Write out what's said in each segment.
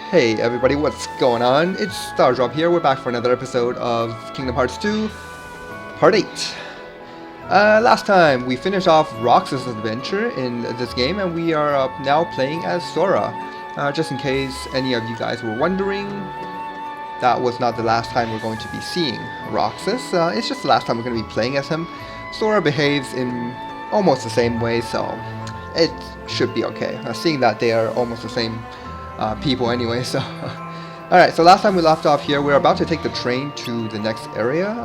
Hey everybody, what's going on? It's Stardrop here. We're back for another episode of Kingdom Hearts 2, Part 8. Last time we finished off Roxas' adventure in this game, and we are now playing as Sora. Just in case any of you guys were wondering, that was not the last time we're going to be seeing Roxas. It's just the last time we're going to be playing as him. Sora behaves in almost the same way, so it should be okay. Seeing that they are almost the same people anyway, so alright, so last time we left off here, we're about to take the train to the next area,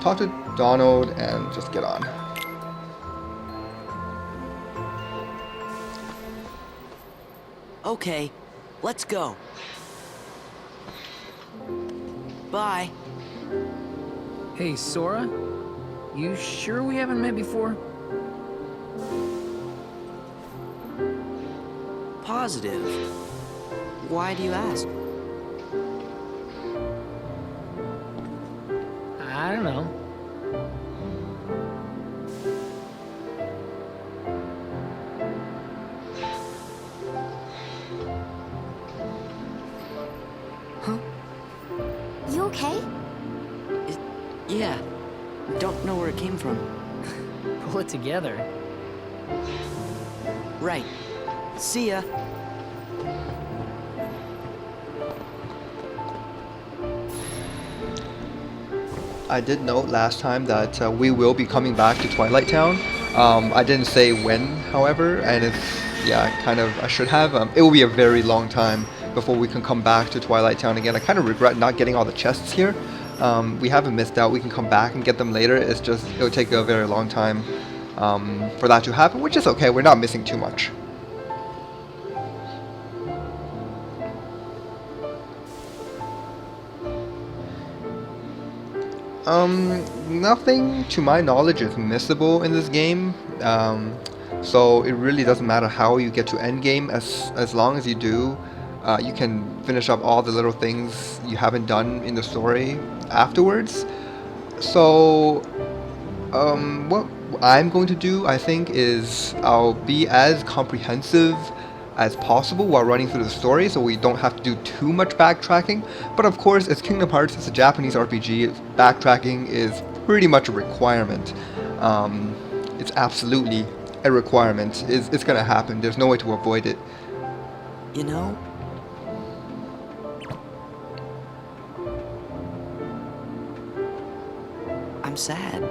talk to Donald and just get on. Okay, let's go. Bye. Hey, Sora? You sure we haven't met before? Positive. Why do you ask? I don't know. Huh? You okay? Yeah. Don't know where it came from. Pull it together. Right. See ya. I did note last time that we will be coming back to Twilight Town. I didn't say when, however, and it's, yeah, kind of, I should have. It will be a very long time before we can come back to Twilight Town again. I kind of regret not getting all the chests here. We haven't missed out. We can come back and get them later. It's just, it'll take a very long time for that to happen, which is okay. We're not missing too much. Nothing to my knowledge is missable in this game, so it really doesn't matter how you get to endgame, as long as you do, you can finish up all the little things you haven't done in the story afterwards. So, what I'm going to do, I think, is I'll be as comprehensive as possible while running through the story, so we don't have to do too much backtracking. But of course, it's Kingdom Hearts, it's a Japanese RPG, backtracking is pretty much a requirement. It's absolutely a requirement. It's gonna happen. There's no way to avoid it. You know? I'm sad.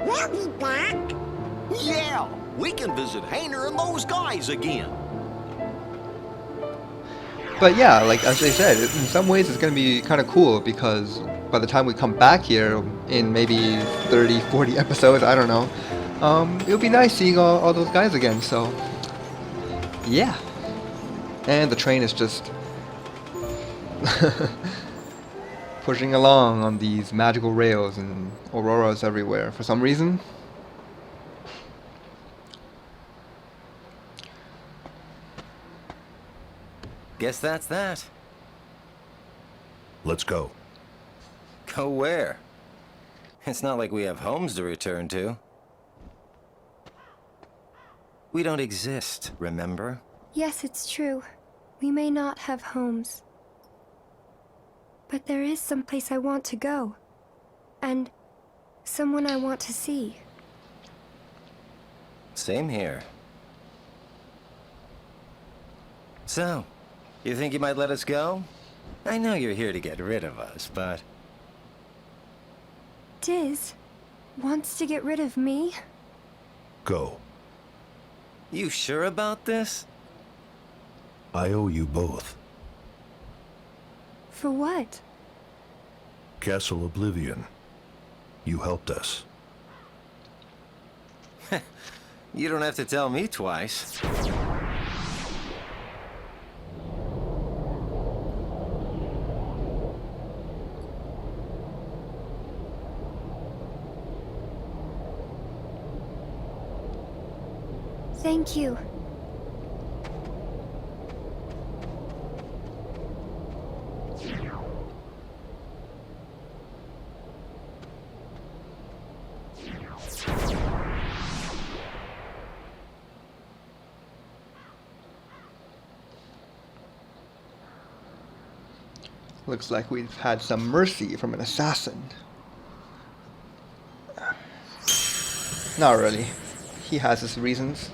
We'll be back. Yeah, we can visit Hayner and those guys again. But yeah, like as they said, in some ways it's going to be kind of cool because by the time we come back here in maybe 30, 40 episodes, I don't know, it'll be nice seeing all those guys again, so yeah. And the train is just pushing along on these magical rails and auroras everywhere for some reason. Guess that's that. Let's go. Go where? It's not like we have homes to return to. We don't exist, remember? Yes, it's true. We may not have homes. But there is someplace I want to go. And someone I want to see. Same here. So, you think you might let us go? I know you're here to get rid of us, but... Diz wants to get rid of me? Go. You sure about this? I owe you both. For what? Castle Oblivion. You helped us. You don't have to tell me twice. Thank you. Looks like we've had some mercy from an assassin. Not really. He has his reasons.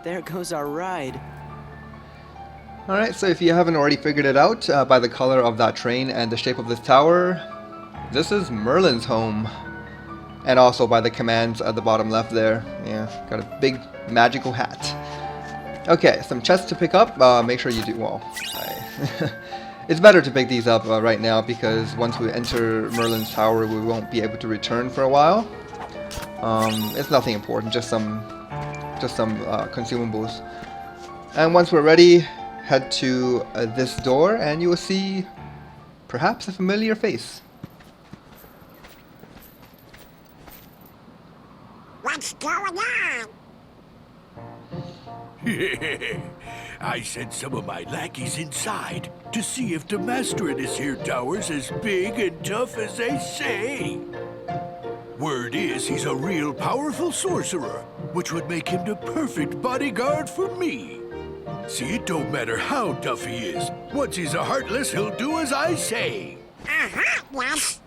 There goes our ride. Alright, so if you haven't already figured it out by the color of that train and the shape of this tower, this is Merlin's home. And also by the commands at the bottom left there. Yeah, got a big magical hat. Okay, some chests to pick up. Make sure you do, well, it's better to pick these up right now because once we enter Merlin's tower we won't be able to return for a while. It's nothing important, just some consumables. And once we're ready, head to this door and you will see perhaps a familiar face. What's going on? I sent some of my lackeys inside to see if the master in this here tower's as big and tough as they say. Word is he's a real powerful sorcerer, which would make him the perfect bodyguard for me. See, it don't matter how tough he is. Once he's a heartless, he'll do as I say. Yes.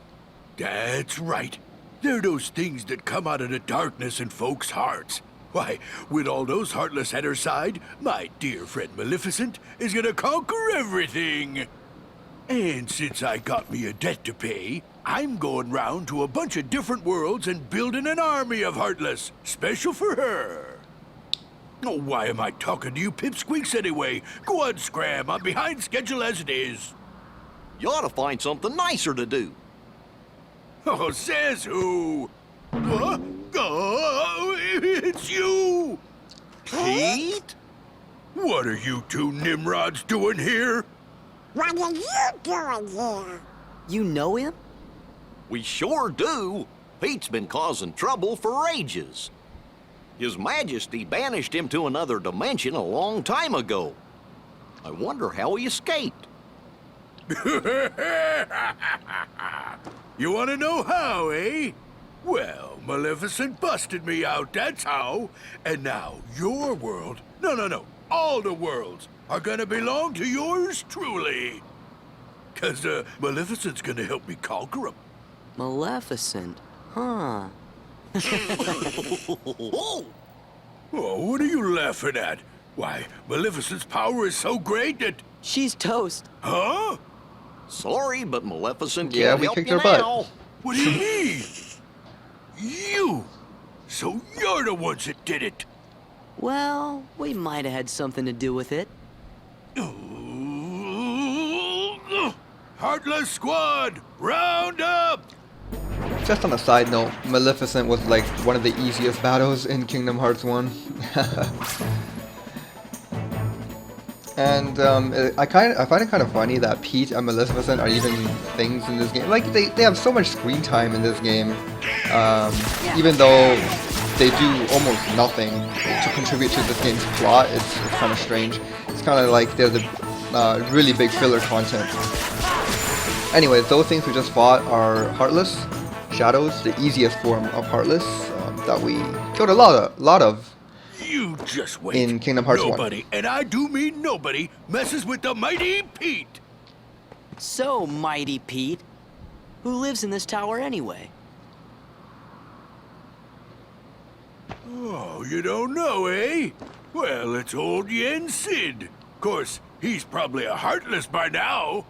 That's right. They're those things that come out of the darkness in folks' hearts. Why, with all those heartless at her side, my dear friend Maleficent is gonna conquer everything. And since I got me a debt to pay, I'm going round to a bunch of different worlds and building an army of Heartless, special for her. Oh, why am I talking to you pipsqueaks anyway? Go on, Scram, I'm behind schedule as it is. You ought to find something nicer to do. Oh, says who? Huh? Oh, it's you! Pete? What are you two Nimrods doing here? What are you doing here? You know him? We sure do. Pete's been causing trouble for ages. His Majesty banished him to another dimension a long time ago. I wonder how he escaped. You want to know how, eh? Well, Maleficent busted me out, that's how. And now your world, no, all the worlds are gonna belong to yours truly. 'Cause Maleficent's gonna help me conquer them. Maleficent, huh? Oh, what are you laughing at? Why, Maleficent's power is so great that... She's toast. Huh? Sorry, but Maleficent Yeah, can't we help kicked you her butt. now. What do you mean? You! So you're the ones that did it. Well, we might have had something to do with it. Heartless Squad, round up! Just on a side note, Maleficent was like one of the easiest battles in Kingdom Hearts 1. And I find it kind of funny that Pete and Maleficent are even things in this game. Like they have so much screen time in this game, even though they do almost nothing to contribute to this game's plot. It's kind of strange. It's kind of like they're the really big filler content. Anyways, those things we just fought are Heartless, Shadows, the easiest form of Heartless that we killed a lot of. You just wait. In Kingdom Hearts 1. Nobody, and I do mean nobody, messes with the mighty Pete. So, mighty Pete. Who lives in this tower anyway? Oh, you don't know, eh? Well, it's old Yen Sid. Of course, he's probably a Heartless by now.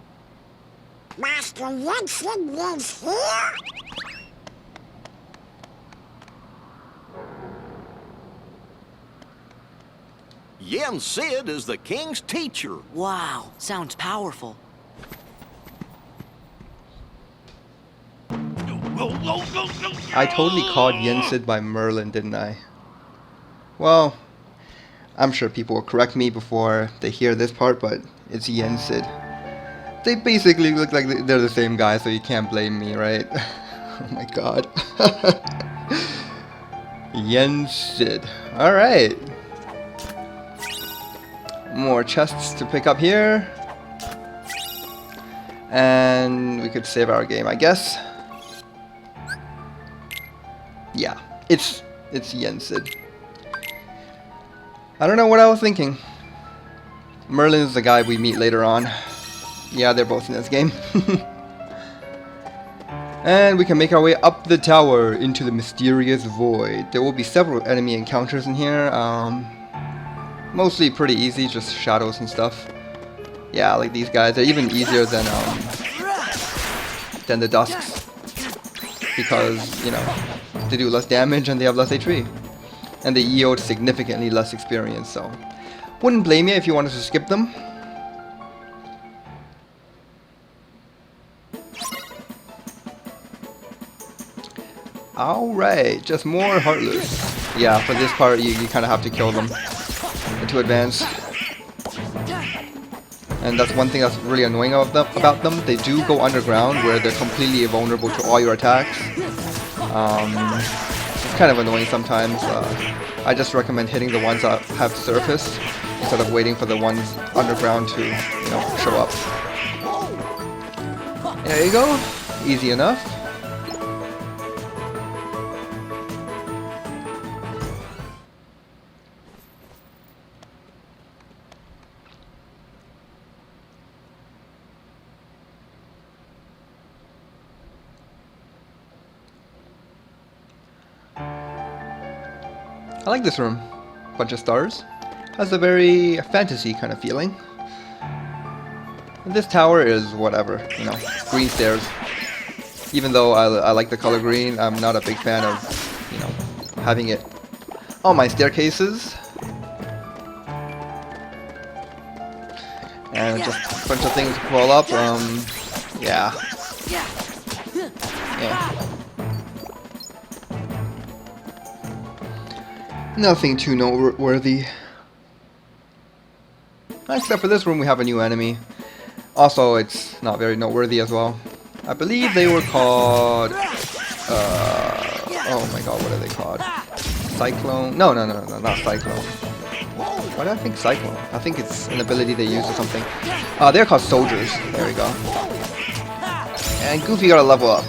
Master Yen Sid lives here? Yen Sid is the king's teacher. Wow, sounds powerful. I totally called Yen Sid by Merlin, didn't I? Well, I'm sure people will correct me before they hear this part, but it's Yen Sid. They basically look like they're the same guy, so you can't blame me, right? Oh my god. Yen Sid. Alright. More chests to pick up here. And we could save our game, I guess. Yeah, it's Yen Sid. I don't know what I was thinking. Merlin is the guy we meet later on. Yeah, they're both in this game. And we can make our way up the tower into the mysterious void. There will be several enemy encounters in here. Mostly pretty easy, just shadows and stuff. Yeah, like these guys. They're even easier than the Dusks. Because, you know, they do less damage and they have less HP. And they yield significantly less experience, so wouldn't blame you if you wanted to skip them. Alright, just more Heartless. Yeah, for this part you kind of have to kill them to advance. And that's one thing that's really annoying about them. They do go underground where they're completely vulnerable to all your attacks. It's kind of annoying sometimes. I just recommend hitting the ones that have surface instead of waiting for the ones underground to, you know, show up. There you go. Easy enough. I like this room. Bunch of stars. Has a very fantasy kind of feeling. And this tower is whatever, you know, green stairs. Even though I like the color green, I'm not a big fan of, you know, having it on my staircases. And just a bunch of things to crawl up. Yeah. Yeah. Nothing too noteworthy. Except for this room, we have a new enemy. Also, it's not very noteworthy as well. I believe they were called... oh my god, what are they called? Cyclone? No, not Cyclone. Why do I think Cyclone? I think it's an ability they use or something. They're called Soldiers. There we go. And Goofy got a level up.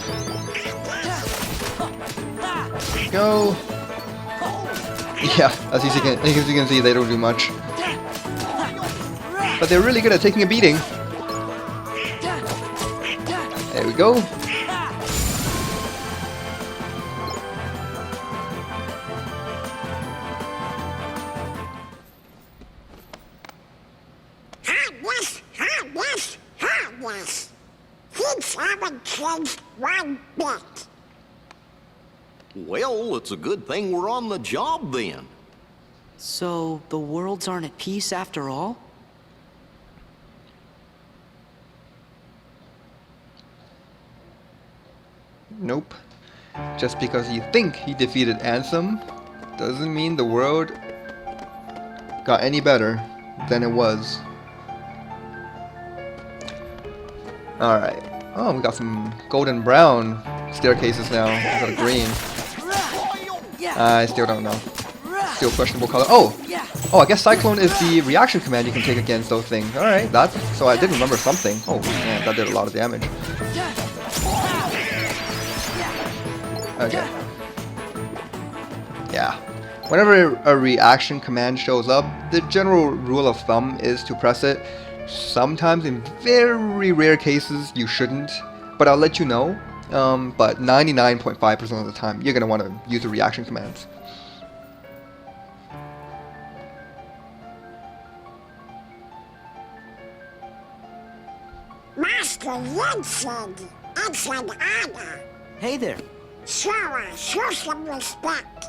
There we go. Yeah, as you can see, they don't do much. But they're really good at taking a beating. There we go. Yes. Things haven't changed one bit. Well, it's a good thing we're on the job then. So, the worlds aren't at peace after all? Nope. Just because you think he defeated Ansem doesn't mean the world got any better than it was. Alright. Oh, we got some golden brown staircases now instead of green. I still don't know. Still questionable color. Oh! Oh, I guess Cyclone is the reaction command you can take against those things. Alright, that's... So I did remember something. Oh man, that did a lot of damage. Okay. Yeah. Whenever a reaction command shows up, the general rule of thumb is to press it. Sometimes, in very rare cases, you shouldn't, but I'll let you know. But 99.5% of the time, you're going to want to use the reaction commands. Master Yen Sid, excellent honor. Hey there. Sora, show some respect.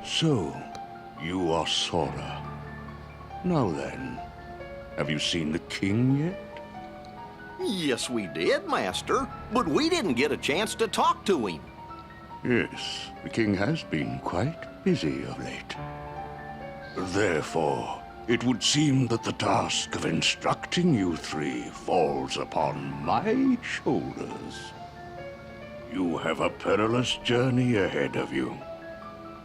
So, you are Sora. Now then, have you seen the king yet? Yes, we did, Master, but we didn't get a chance to talk to him. Yes, the king has been quite busy of late. Therefore, it would seem that the task of instructing you three falls upon my shoulders. You have a perilous journey ahead of you.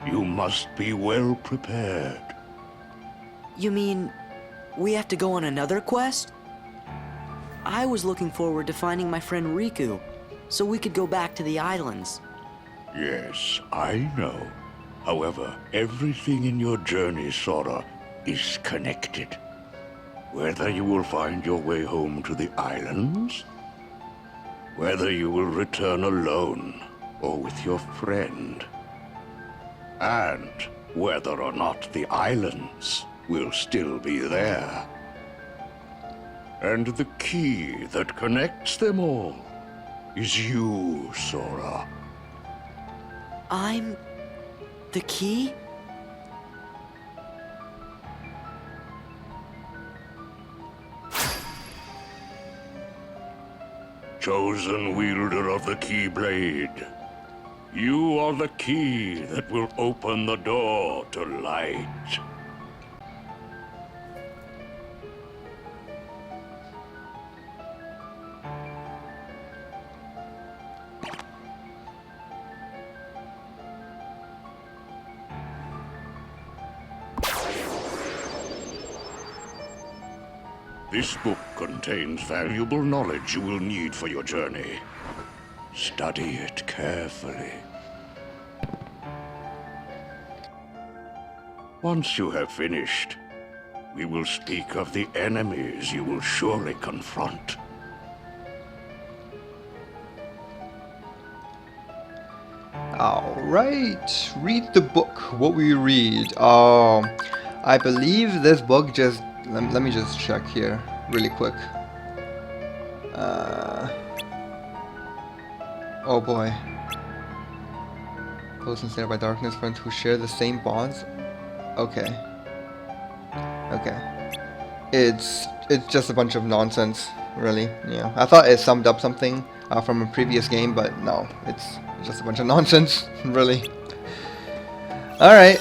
You must be well prepared. You mean we have to go on another quest? I was looking forward to finding my friend Riku, so we could go back to the islands. Yes, I know. However, everything in your journey, Sora, is connected. Whether you will find your way home to the islands, whether you will return alone or with your friend, and whether or not the islands will still be there. And the key that connects them all is you, Sora. I'm the key? Chosen wielder of the Keyblade, you are the key that will open the door to light. This book contains valuable knowledge you will need for your journey. Study it carefully. Once you have finished, we will speak of the enemies you will surely confront. Alright, read the book. What will you read? I believe this book just... Let me just check here really quick. Oh boy. Close and snared by darkness, friends who share the same bonds. Okay. Okay. It's just a bunch of nonsense, really. Yeah. I thought it summed up something from a previous game, but no, it's just a bunch of nonsense, really. Alright,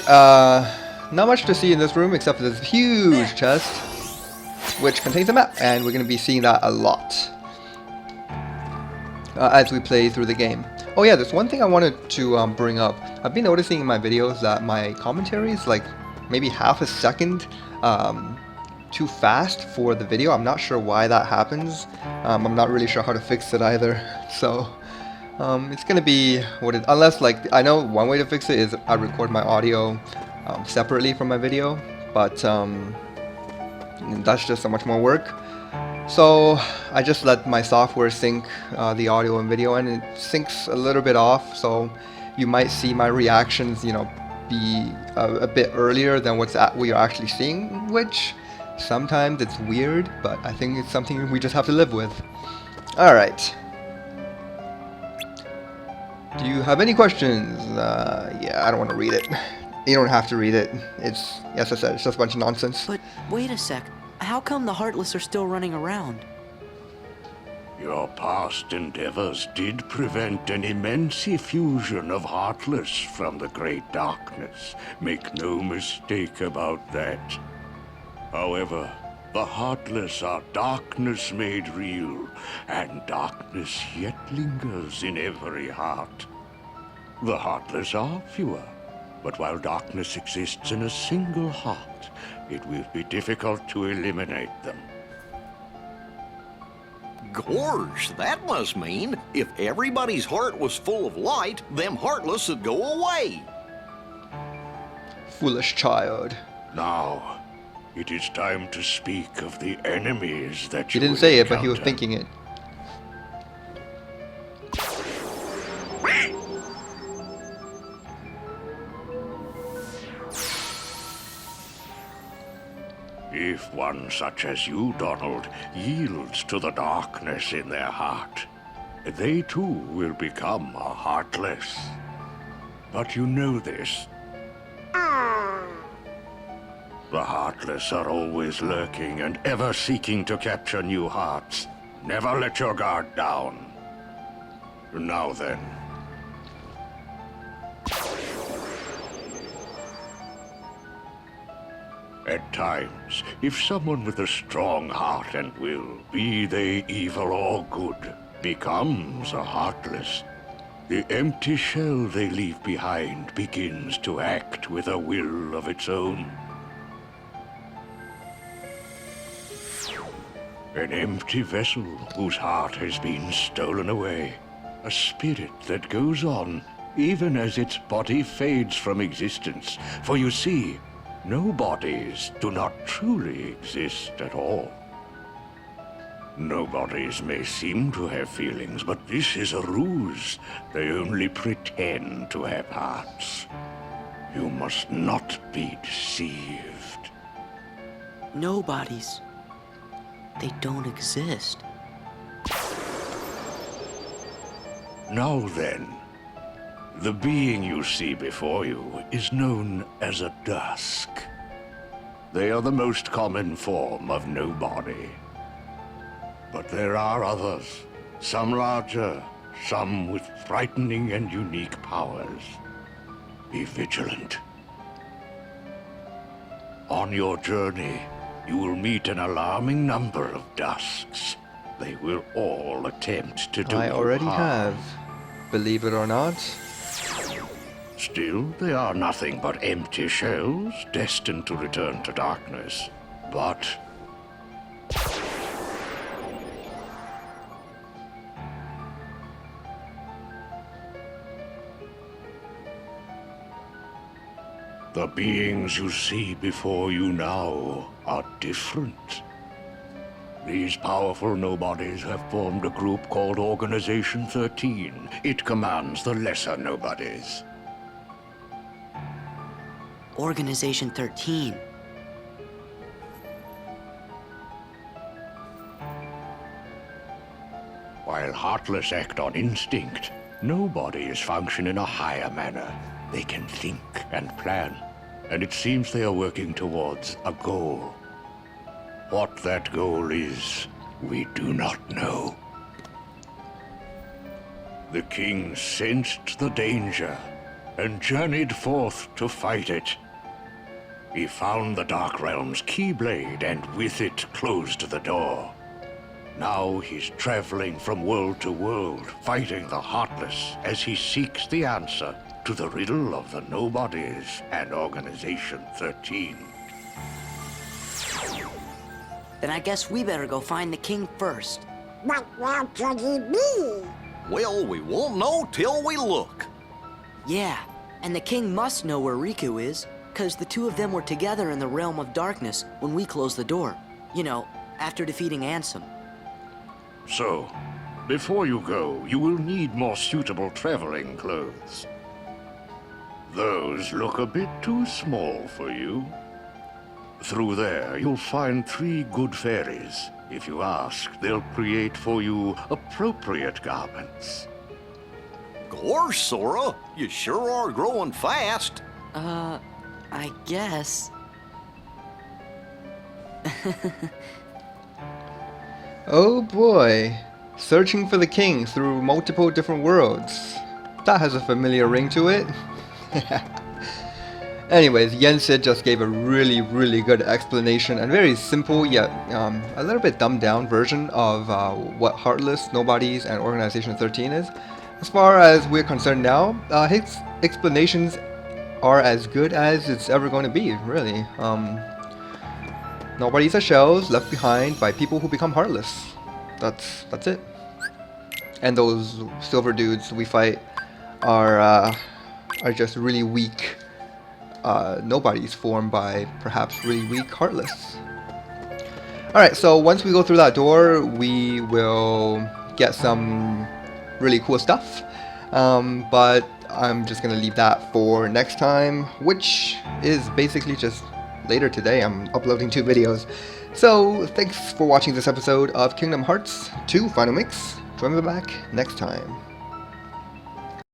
not much to see in this room except for this huge chest, which contains a map, and we're going to be seeing that a lot as we play through the game. Oh yeah, there's one thing I wanted to bring up. I've been noticing in my videos that my commentary is like maybe half a second too fast for the video. I'm not sure why that happens. I'm not really sure how to fix it either. So it's gonna be what it, unless like I know one way to fix it is I record my audio separately from my video, but that's just so much more work. So I just let my software sync the audio and video, and it syncs a little bit off, so you might see my reactions, you know, be a bit earlier than what you're actually seeing, which sometimes it's weird, but I think it's something we just have to live with. Alright. Do you have any questions? Yeah, I don't want to read it. You don't have to read it. It's, yes, I said, it's just a bunch of nonsense. But wait a sec. How come the Heartless are still running around? Your past endeavors did prevent an immense effusion of Heartless from the Great Darkness. Make no mistake about that. However, the Heartless are darkness made real, and darkness yet lingers in every heart. The Heartless are fewer, but while darkness exists in a single heart, it will be difficult to eliminate them. Gorge, that must mean if everybody's heart was full of light, them Heartless would go away. Foolish child. Now, it is time to speak of the enemies that He you didn't say it, but he was encounter. thinking it. If one such as you, Donald, yields to the darkness in their heart, they too will become a Heartless. But you know this. The Heartless are always lurking and ever seeking to capture new hearts. Never let your guard down. Now then. At times, if someone with a strong heart and will, be they evil or good, becomes a heartless, the empty shell they leave behind begins to act with a will of its own. An empty vessel whose heart has been stolen away. A spirit that goes on even as its body fades from existence. For you see, no bodies do not truly exist at all. No bodies may seem to have feelings, but this is a ruse. They only pretend to have hearts. You must not be deceived. Nobodies. They don't exist. Now then, the being you see before you is known as a dusk. They are the most common form of nobody. But there are others, some larger, some with frightening and unique powers. Be vigilant. On your journey, you will meet an alarming number of dusks. They will all attempt to do I you already harm. have, believe it or not. Still, they are nothing but empty shells, destined to return to darkness. But the beings you see before you now are different. These powerful nobodies have formed a group called Organization 13. It commands the lesser nobodies. Organization 13. While Heartless act on instinct, nobodies function in a higher manner. They can think and plan, and it seems they are working towards a goal. What that goal is, we do not know. The king sensed the danger and journeyed forth to fight it. He found the Dark Realm's Keyblade and with it closed the door. Now he's traveling from world to world, fighting the Heartless as he seeks the answer to the riddle of the Nobodies and Organization 13. Then I guess we better go find the king first. But where could he be? Well, we won't know till we look. Yeah, and the king must know where Riku is, because the two of them were together in the realm of darkness when we closed the door. You know, after defeating Ansem. So, before you go, you will need more suitable traveling clothes. Those look a bit too small for you. Through there, you'll find 3 good fairies. If you ask, they'll create for you appropriate garments. Gorge, Sora, you sure are growing fast. I guess. Oh boy, searching for the king through multiple different worlds. That has a familiar ring to it. Anyways, Yen Sid just gave a really good explanation and very simple yet a little bit dumbed down version of what Heartless, Nobodies, and Organization 13 is. As far as we're concerned now, his explanations are as good as it's ever going to be, really. Nobodies are shells left behind by people who become heartless. That's it. And those silver dudes we fight are just really weak nobodies formed by perhaps really weak heartless. Alright, so once we go through that door, we will get some really cool stuff. But I'm just gonna leave that for next time, which is basically just later today. I'm uploading 2 videos. So thanks for watching this episode of Kingdom Hearts 2 Final Mix. Join me back next time.